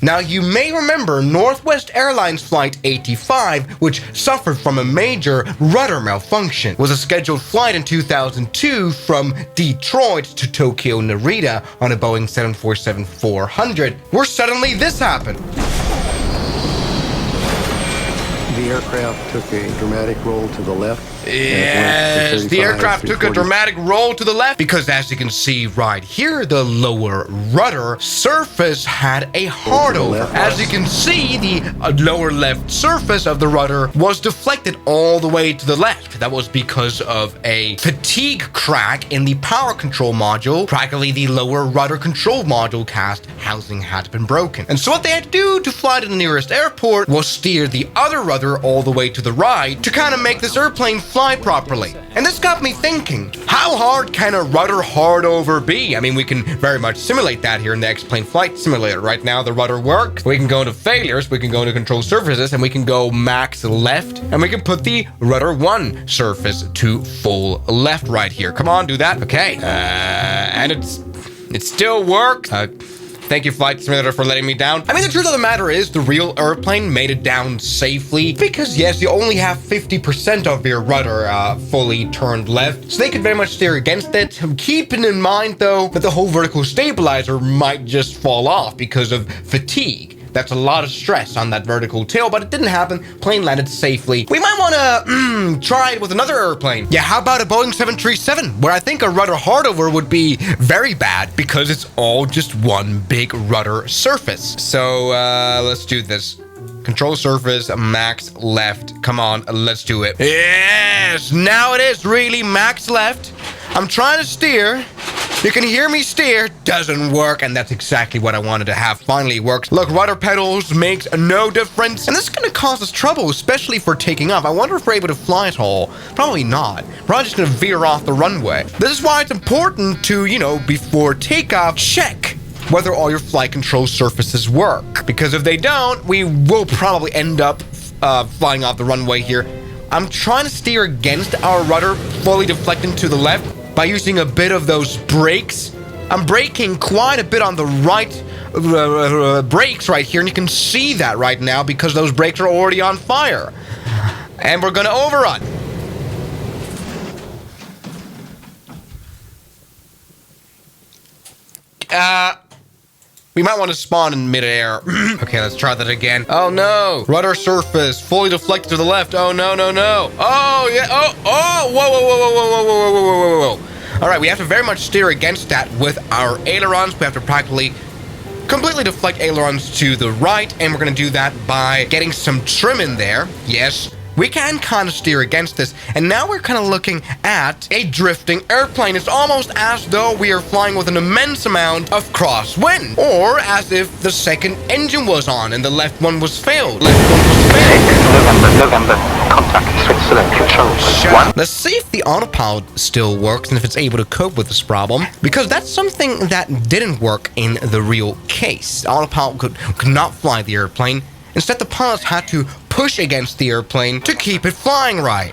Now, you may remember Northwest Airlines Flight 85, which suffered from a major rudder malfunction. It was a scheduled flight in 2002 from Detroit to Tokyo Narita on a Boeing 747-400, where suddenly this happened. The aircraft took a dramatic roll to the left. Yes, the aircraft took a dramatic roll to the left because, as you can see right here, the lower rudder surface had a hard over. As you can see, the lower left surface of the rudder was deflected all the way to the left. That was because of a fatigue crack in the power control module. Practically, the lower rudder control module cast housing had been broken. And so what they had to do to fly to the nearest airport was steer the other rudder all the way to the right to kind of make this airplane fly properly. And this got me thinking, how hard can a rudder hard over be? I mean, we can very much simulate that here in the X-Plane Flight Simulator. Right now, the rudder works. We can go to failures, we can go to control surfaces, and we can go max left, and we can put the rudder 1 surface to full left right here. Come on, do that. Okay. And it still works. Thank you, Flight Simulator, for letting me down. I mean, the truth of the matter is the real airplane made it down safely because, yes, you only have 50% of your rudder fully turned left, so they could very much steer against it. Keeping in mind, though, that the whole vertical stabilizer might just fall off because of fatigue. That's a lot of stress on that vertical tail, but it didn't happen. Plane landed safely. We might want to try it with another airplane. Yeah, how about a Boeing 737, where I think a rudder hardover would be very bad because it's all just one big rudder surface. So let's do this. Control surface, max left. Come on, let's do it. Yes, now it is really max left. I'm trying to steer. You can hear me steer. Doesn't work, and that's exactly what I wanted to have. Finally works. Look, rudder pedals makes no difference. And this is going to cause us trouble, especially for taking off. I wonder if we're able to fly at all. Probably not. Probably just going to veer off the runway. This is why it's important to, before takeoff, check whether all your flight control surfaces work. Because if they don't, we will probably end up flying off the runway here. I'm trying to steer against our rudder, fully deflecting to the left by using a bit of those brakes. I'm braking quite a bit on the right brakes right here, and you can see that right now because those brakes are already on fire. And we're gonna overrun. We might want to spawn in midair. Okay, let's try that again. Oh no! Rudder surface fully deflected to the left. Oh no, no, no! Oh yeah! Oh! Whoa! Whoa! Whoa! Whoa! Whoa! Whoa! Whoa! Whoa! Whoa! All right, we have to very much steer against that with our ailerons. We have to practically completely deflect ailerons to the right, and we're gonna do that by getting some trim in there. Yes. We can kind of steer against this, and now we're kind of looking at a drifting airplane. It's almost as though we are flying with an immense amount of crosswind, or as if the second engine was on and the left one was failed. November, contact Switzerland control. Let's see if the autopilot still works and if it's able to cope with this problem, because that's something that didn't work in the real case. The autopilot could not fly the airplane. Instead, the pilots had to push against the airplane to keep it flying right.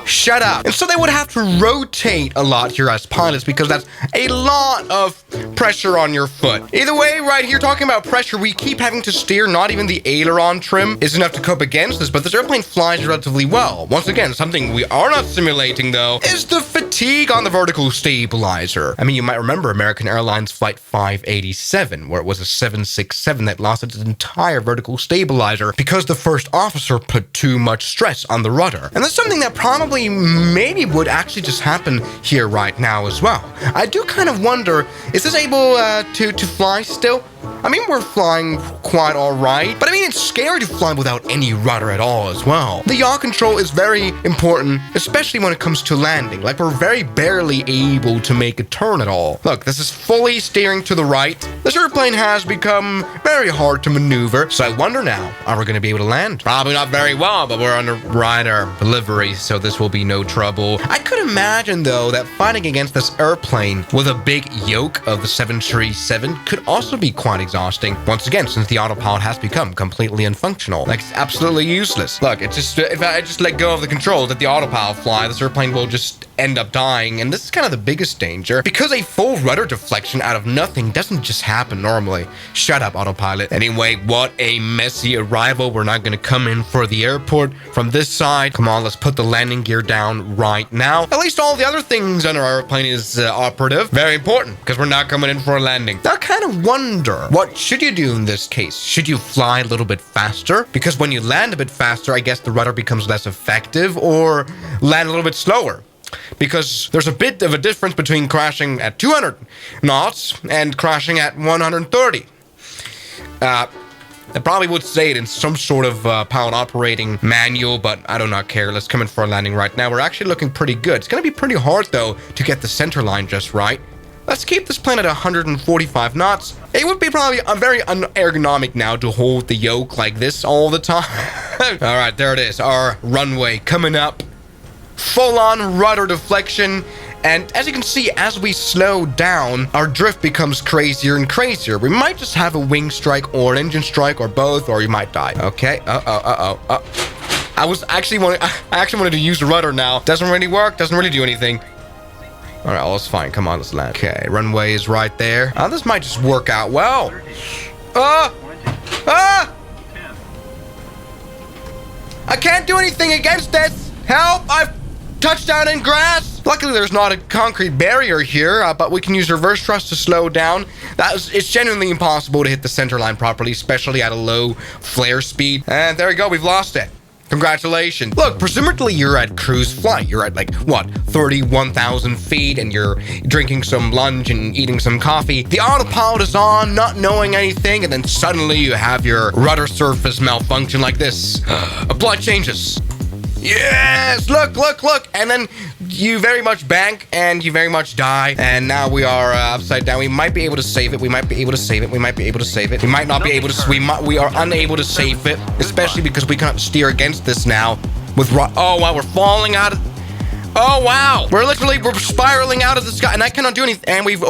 Shut up. And so they would have to rotate a lot here as pilots because that's a lot of pressure on your foot. Either way, right here, talking about pressure, we keep having to steer. Not even the aileron trim is enough to cope against this, but this airplane flies relatively well. Once again, something we are not simulating, though, is the fatigue on the vertical stabilizer. I mean, you might remember American Airlines Flight 587, where it was a 767 that lost its entire vertical stabilizer because the first officer put too much stress on the rudder. And that's something that probably maybe would actually just happen here right now as well. I do kind of wonder, is this able to fly still? I mean, we're flying quite all right, but I mean, it's scary to fly without any rudder at all as well. The yaw control is very important, especially when it comes to landing. Like, we're very barely able to make a turn at all. Look, this is fully steering to the right. This airplane has become very hard to maneuver, so I wonder now, are we going to be able to land? Probably not very well, but we're under rider delivery, so this will be no trouble. I could imagine, though, that fighting against this airplane with a big yoke of the 737 could also be quite exhausting. Once again, since the autopilot has become completely unfunctional. Like, it's absolutely useless. Look, it's just, if I just let go of the controls, let the autopilot fly, this airplane will just end up dying, and this is kind of the biggest danger, because a full rudder deflection out of nothing doesn't just happen normally. Shut up, autopilot. Anyway, what a messy arrival. We're not going to come in for the airport from this side. Come on, let's put the landing gear down right now. At least all the other things on our airplane is operative. Very important, because we're not coming in for a landing. Now, I kind of wonder, what should you do in this case? Should you fly a little bit faster? Because when you land a bit faster, I guess the rudder becomes less effective, or land a little bit slower. Because there's a bit of a difference between crashing at 200 knots and crashing at 130. I probably would say it in some sort of pilot operating manual, but I do not care. Let's come in for a landing right now. We're actually looking pretty good. It's going to be pretty hard, though, to get the center line just right. Let's keep this plane at 145 knots. It would be probably very unergonomic now to hold the yoke like this all the time. All right, there it is. Our runway coming up. Full-on rudder deflection, and as you can see, as we slow down, our drift becomes crazier and crazier. We might just have a wing strike or an engine strike or both, or you might die. Okay. I actually wanted to use the rudder now. Doesn't really work. Doesn't really do anything. All right, well, it's fine. Come on, let's land. Okay, runway is right there. This might just work out well. I can't do anything against this. Help! I've touched down in grass. Luckily, there's not a concrete barrier here, but we can use reverse thrust to slow down. It's genuinely impossible to hit the center line properly, especially at a low flare speed. And there we go, we've lost it. Congratulations. Look, presumably you're at cruise flight. You're at, like, what, 31,000 feet, and you're drinking some lunch and eating some coffee. The autopilot is on, not knowing anything, and then suddenly you have your rudder surface malfunction like this. Apply changes. Yes, look, and then you very much bank and you very much die, and now we are upside down. We might be able to save it. We might be able to save it. We might be able to save it. We might not be able to. We are unable to save it, especially because we can't steer against this now. Oh wow, we're falling out of. Oh wow, we're spiraling out of the sky, and I cannot do anything. And we've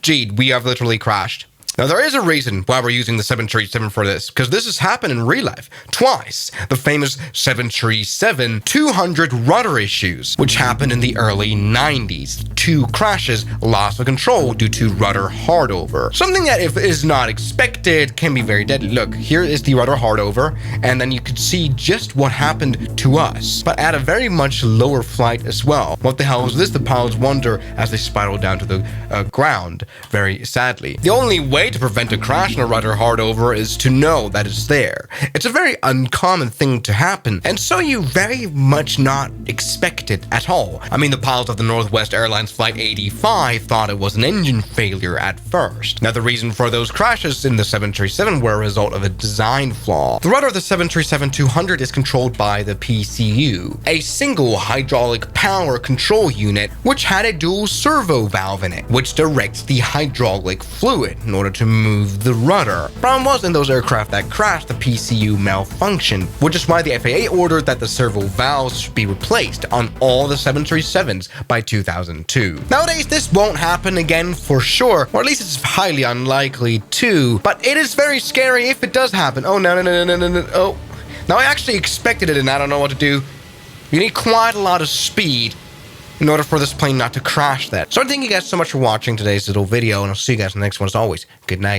G'd. We have literally crashed. Now, there is a reason why we're using the 737 for this, because this has happened in real life twice. The famous 737-200 rudder issues, which happened in the early 90s. 2 crashes, loss of control due to rudder hardover. Something that, if is not expected, can be very deadly. Look, here is the rudder hardover, and then you could see just what happened to us, but at a very much lower flight as well. What the hell is this? The pilots wonder as they spiral down to the ground, very sadly. The only way to prevent a crash in a rudder hardover is to know that it's there. It's a very uncommon thing to happen, and so you very much not expect it at all. I mean, the pilot of the Northwest Airlines Flight 85 thought it was an engine failure at first. Now, the reason for those crashes in the 737 were a result of a design flaw. The rudder of the 737-200 is controlled by the PCU, a single hydraulic power control unit, which had a dual servo valve in it, which directs the hydraulic fluid in order to move the rudder. Problem was, in those aircraft that crashed, the PCU malfunctioned, which is why the FAA ordered that the servo valves should be replaced on all the 737s by 2002. Nowadays, this won't happen again for sure, or at least it's highly unlikely to, but it is very scary if it does happen. Oh, no. Oh, now I actually expected it, and I don't know what to do. You need quite a lot of speed in order for this plane not to crash that. So thank you guys so much for watching today's little video, and I'll see you guys in the next one. As always, good night.